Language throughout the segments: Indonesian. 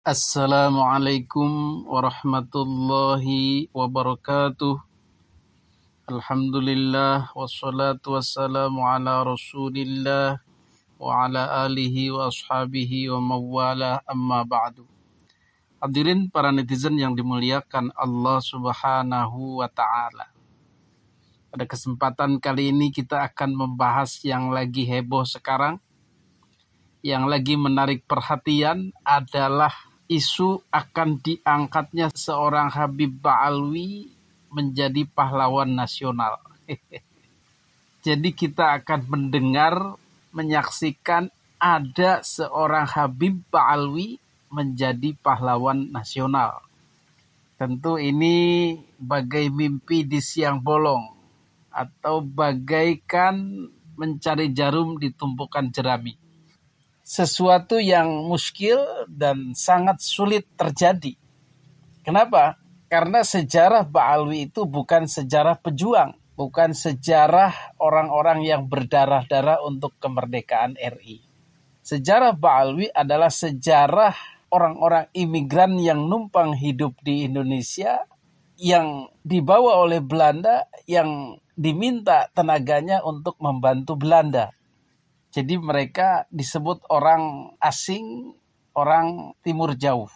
Assalamualaikum warahmatullahi wabarakatuh. Alhamdulillah wassalatu wassalamu ala rasulillah wa ala alihi wa ashabihi wa mawala amma ba'du. Hadirin para netizen yang dimuliakan Allah subhanahu wa ta'ala. Pada kesempatan kali ini kita akan membahas yang lagi heboh sekarang. Yang lagi menarik perhatian adalah isu akan diangkatnya seorang Habib Ba'alwi menjadi pahlawan nasional. Jadi kita akan mendengar, menyaksikan ada seorang Habib Ba'alwi menjadi pahlawan nasional. Tentu ini bagai mimpi di siang bolong atau bagaikan mencari jarum di tumpukan jerami. Sesuatu yang muskil dan sangat sulit terjadi. Kenapa? Karena sejarah Ba'alwi itu bukan sejarah pejuang, bukan sejarah orang-orang yang berdarah-darah untuk kemerdekaan RI. Sejarah Ba'alwi adalah sejarah orang-orang imigran yang numpang hidup di Indonesia, yang dibawa oleh Belanda, yang diminta tenaganya untuk membantu Belanda. Jadi mereka disebut orang asing, orang timur jauh.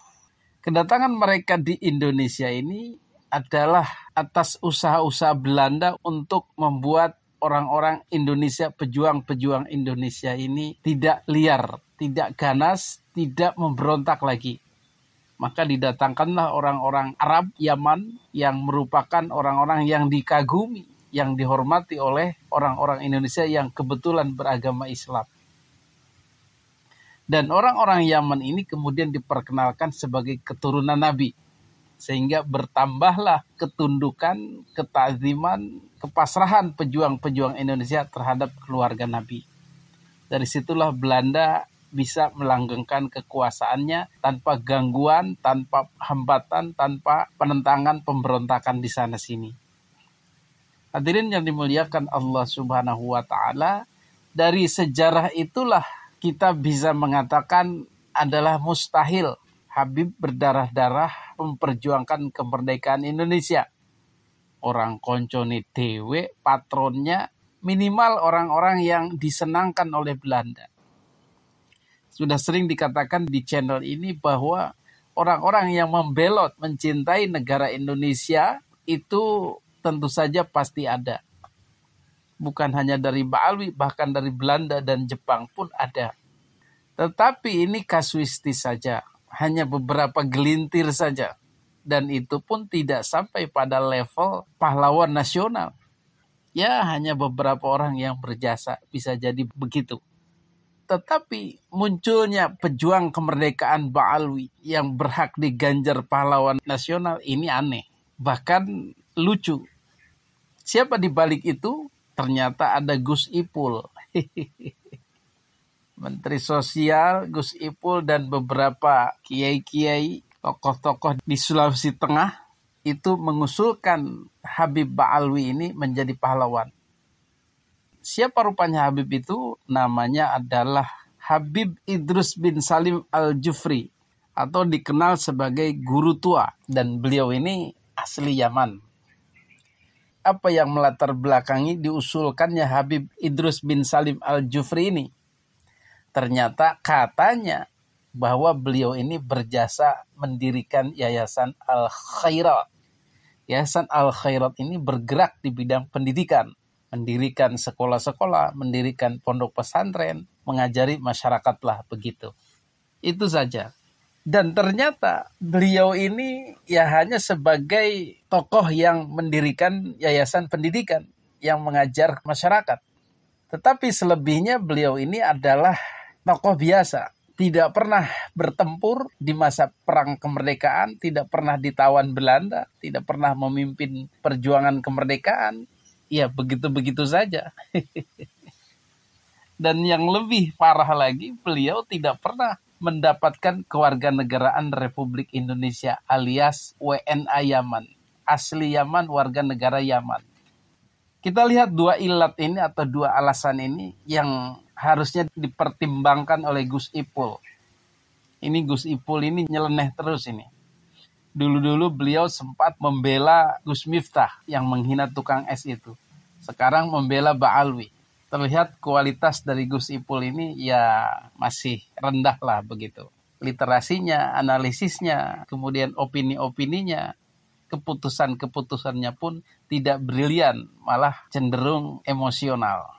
Kedatangan mereka di Indonesia ini adalah atas usaha-usaha Belanda untuk membuat orang-orang Indonesia, pejuang-pejuang Indonesia ini tidak liar, tidak ganas, tidak memberontak lagi. Maka didatangkanlah orang-orang Arab Yaman yang merupakan orang-orang yang dikagumi, yang dihormati oleh orang-orang Indonesia yang kebetulan beragama Islam. Dan orang-orang Yaman ini kemudian diperkenalkan sebagai keturunan Nabi. Sehingga bertambahlah ketundukan, ketaziman, kepasrahan pejuang-pejuang Indonesia terhadap keluarga Nabi. Dari situlah Belanda bisa melanggengkan kekuasaannya tanpa gangguan, tanpa hambatan, tanpa penentangan pemberontakan di sana-sini. Hadirin yang dimuliakan Allah subhanahu wa ta'ala, dari sejarah itulah kita bisa mengatakan adalah mustahil Habib berdarah-darah memperjuangkan kemerdekaan Indonesia. Orang koncone dewe, patronnya minimal orang-orang yang disenangkan oleh Belanda. Sudah sering dikatakan di channel ini bahwa orang-orang yang membelot mencintai negara Indonesia itu tentu saja pasti ada. Bukan hanya dari Ba'alwi, bahkan dari Belanda dan Jepang pun ada. Tetapi ini kasuistis saja. Hanya beberapa gelintir saja. Dan itu pun tidak sampai pada level pahlawan nasional. Ya, hanya beberapa orang yang berjasa. Bisa jadi begitu. Tetapi munculnya pejuang kemerdekaan Ba'alwi yang berhak diganjar pahlawan nasional ini aneh. Bahkan lucu. Siapa di balik itu? Ternyata ada Gus Ipul. Menteri Sosial Gus Ipul dan beberapa kiai-kiai, tokoh-tokoh di Sulawesi Tengah itu mengusulkan Habib Ba'alwi ini menjadi pahlawan. Siapa rupanya Habib itu? Namanya adalah Habib Idrus bin Salim Al-Jufri atau dikenal sebagai guru tua, dan beliau ini asli Yaman. Apa yang melatar belakangi diusulkannya Habib Idrus bin Salim Al-Jufri ini? Ternyata katanya bahwa beliau ini berjasa mendirikan Yayasan Al-Khairat. Yayasan Al-Khairat ini bergerak di bidang pendidikan. Mendirikan sekolah-sekolah, mendirikan pondok pesantren, mengajari masyarakat lah begitu. Itu saja. Dan ternyata beliau ini ya hanya sebagai tokoh yang mendirikan yayasan pendidikan yang mengajar masyarakat. Tetapi selebihnya beliau ini adalah tokoh biasa. Tidak pernah bertempur di masa perang kemerdekaan, tidak pernah ditawan Belanda, tidak pernah memimpin perjuangan kemerdekaan. Ya begitu-begitu saja. Dan yang lebih parah lagi, beliau tidak pernah mendapatkan kewarganegaraan Republik Indonesia alias WNA Yaman. Asli Yaman, warga negara Yaman. Kita lihat dua ilat ini atau dua alasan ini yang harusnya dipertimbangkan oleh Gus Ipul. Ini Gus Ipul ini nyeleneh terus ini. Dulu-dulu beliau sempat membela Gus Miftah yang menghina tukang es itu. Sekarang membela Ba'alwi. Terlihat kualitas dari Gus Ipul ini ya masih rendah lah begitu. Literasinya, analisisnya, kemudian opini-opininya, keputusan-keputusannya pun tidak brilian, malah cenderung emosional.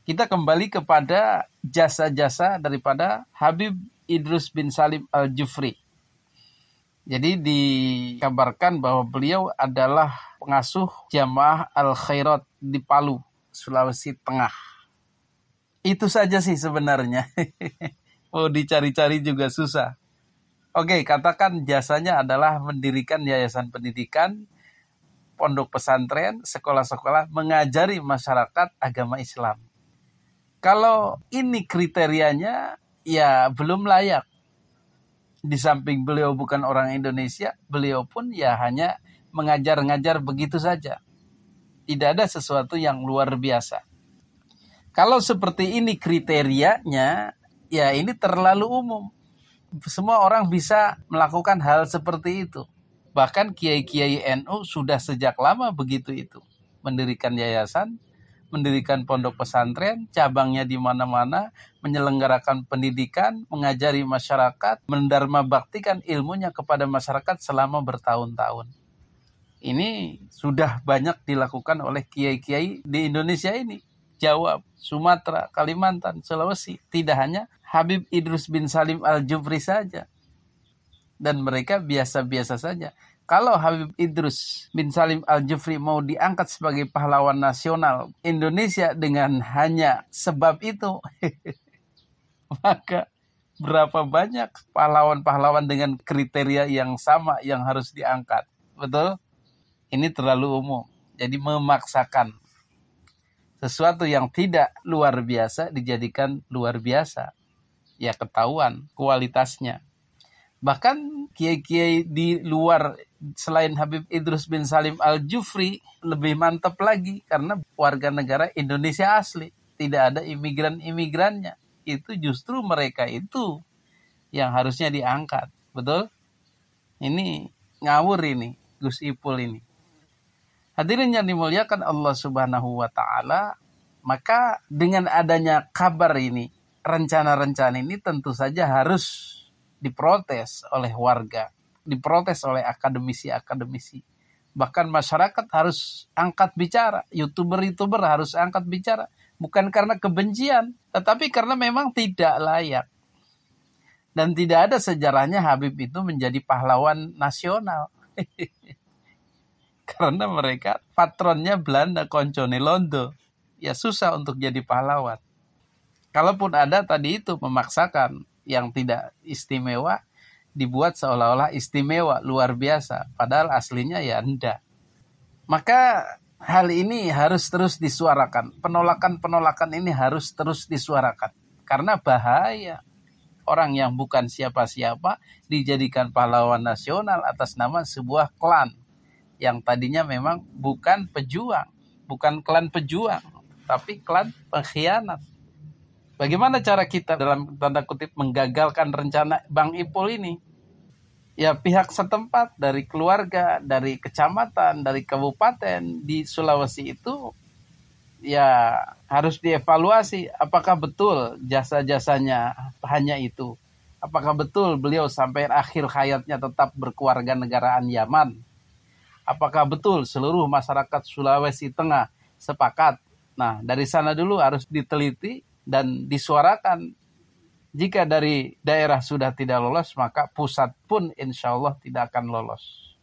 Kita kembali kepada jasa-jasa daripada Habib Idrus bin Salim Al-Jufri. Jadi dikabarkan bahwa beliau adalah pengasuh Jamaah Al-Khairat di Palu, Sulawesi Tengah. Itu saja sih sebenarnya. Mau dicari-cari juga susah. Oke, katakan jasanya adalah mendirikan yayasan pendidikan, pondok pesantren, sekolah-sekolah, mengajari masyarakat agama Islam. Kalau ini kriterianya, ya belum layak. Di samping beliau bukan orang Indonesia, beliau pun ya hanya mengajar-ngajar begitu saja. Tidak ada sesuatu yang luar biasa. Kalau seperti ini kriterianya, ya ini terlalu umum. Semua orang bisa melakukan hal seperti itu. Bahkan kiai-kiai NU sudah sejak lama begitu itu. Mendirikan yayasan, mendirikan pondok pesantren, cabangnya di mana-mana, menyelenggarakan pendidikan, mengajari masyarakat, mendharma baktikan ilmunya kepada masyarakat selama bertahun-tahun. Ini sudah banyak dilakukan oleh kiai-kiai di Indonesia ini. Jawa, Sumatera, Kalimantan, Sulawesi. Tidak hanya Habib Idrus bin Salim Al-Jufri saja. Dan mereka biasa-biasa saja. Kalau Habib Idrus bin Salim Al-Jufri mau diangkat sebagai pahlawan nasional Indonesia dengan hanya sebab itu, maka berapa banyak pahlawan-pahlawan dengan kriteria yang sama yang harus diangkat. Betul? Ini terlalu umum. Jadi memaksakan sesuatu yang tidak luar biasa dijadikan luar biasa. Ya ketahuan kualitasnya. Bahkan kiai-kiai di luar selain Habib Idrus bin Salim Al-Jufri lebih mantap lagi karena warga negara Indonesia asli. Tidak ada imigran-imigrannya. Itu justru mereka itu yang harusnya diangkat. Betul? Ini ngawur ini, Gus Ipul ini. Hadirin yang dimuliakan Allah Subhanahu wa Ta'ala, maka dengan adanya kabar ini, rencana-rencana ini tentu saja harus diprotes oleh warga, diprotes oleh akademisi-akademisi. Bahkan masyarakat harus angkat bicara, YouTuber-YouTuber harus angkat bicara. Bukan karena kebencian, tetapi karena memang tidak layak. Dan tidak ada sejarahnya Habib itu menjadi pahlawan nasional. Karena mereka patronnya Belanda, koncone Londo. Ya susah untuk jadi pahlawan. Kalaupun ada tadi itu memaksakan yang tidak istimewa, dibuat seolah-olah istimewa, luar biasa. Padahal aslinya ya enggak. Maka hal ini harus terus disuarakan. Penolakan-penolakan ini harus terus disuarakan. Karena bahaya. Orang yang bukan siapa-siapa dijadikan pahlawan nasional atas nama sebuah klan. Yang tadinya memang bukan pejuang, bukan klan pejuang, tapi klan pengkhianat. Bagaimana cara kita dalam tanda kutip menggagalkan rencana Bang Ipul ini? Ya pihak setempat dari keluarga, dari kecamatan, dari kabupaten di Sulawesi itu ya harus dievaluasi apakah betul jasa-jasanya hanya itu. Apakah betul beliau sampai akhir hayatnya tetap berkeluarga negaraan Yaman? Apakah betul seluruh masyarakat Sulawesi Tengah sepakat? Nah, dari sana dulu harus diteliti dan disuarakan. Jika dari daerah sudah tidak lolos, maka pusat pun insya Allah tidak akan lolos.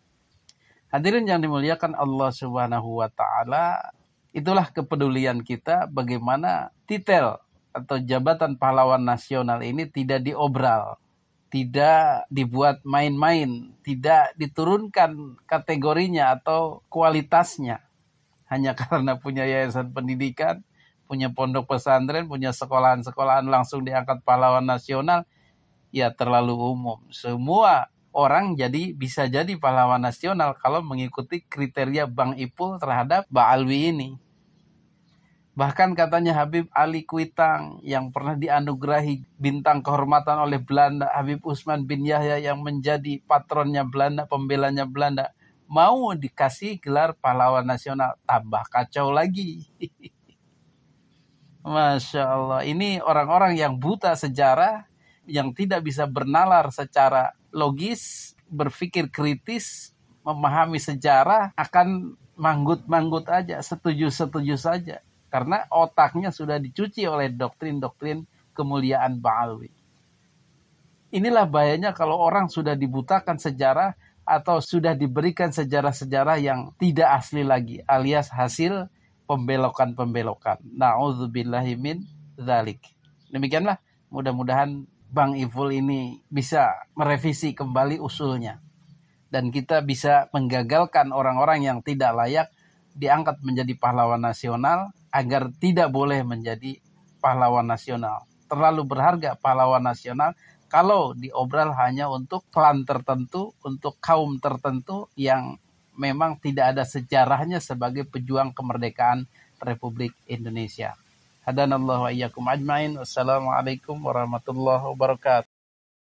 Hadirin yang dimuliakan Allah Subhanahu wa Ta'ala, itulah kepedulian kita bagaimana titel atau jabatan pahlawan nasional ini tidak diobral. Tidak dibuat main-main, tidak diturunkan kategorinya atau kualitasnya. Hanya karena punya yayasan pendidikan, punya pondok pesantren, punya sekolahan-sekolahan langsung diangkat pahlawan nasional, ya terlalu umum. Semua orang bisa jadi pahlawan nasional kalau mengikuti kriteria Bang Ipul terhadap Ba'alwi ini. Bahkan katanya Habib Ali Kuitang yang pernah dianugerahi bintang kehormatan oleh Belanda, Habib Usman bin Yahya yang menjadi patronnya Belanda, pembelanya Belanda, mau dikasih gelar pahlawan nasional. Tambah kacau lagi. Masya Allah, ini orang-orang yang buta sejarah, yang tidak bisa bernalar secara logis, berpikir kritis, memahami sejarah, akan manggut-manggut aja, setuju-setuju saja. Karena otaknya sudah dicuci oleh doktrin-doktrin kemuliaan Ba'alwi. Inilah bahayanya kalau orang sudah dibutakan sejarah atau sudah diberikan sejarah-sejarah yang tidak asli lagi, alias hasil pembelokan-pembelokan. Na'udzubillahi min dzalik. Demikianlah, mudah-mudahan Bang Iful ini bisa merevisi kembali usulnya. Dan kita bisa menggagalkan orang-orang yang tidak layak diangkat menjadi pahlawan nasional agar tidak boleh menjadi pahlawan nasional. Terlalu berharga pahlawan nasional kalau diobral hanya untuk klan tertentu, untuk kaum tertentu yang memang tidak ada sejarahnya sebagai pejuang kemerdekaan Republik Indonesia. Hadanallahu wa iyyakum ajmain. Wassalamualaikum warahmatullahi wabarakatuh.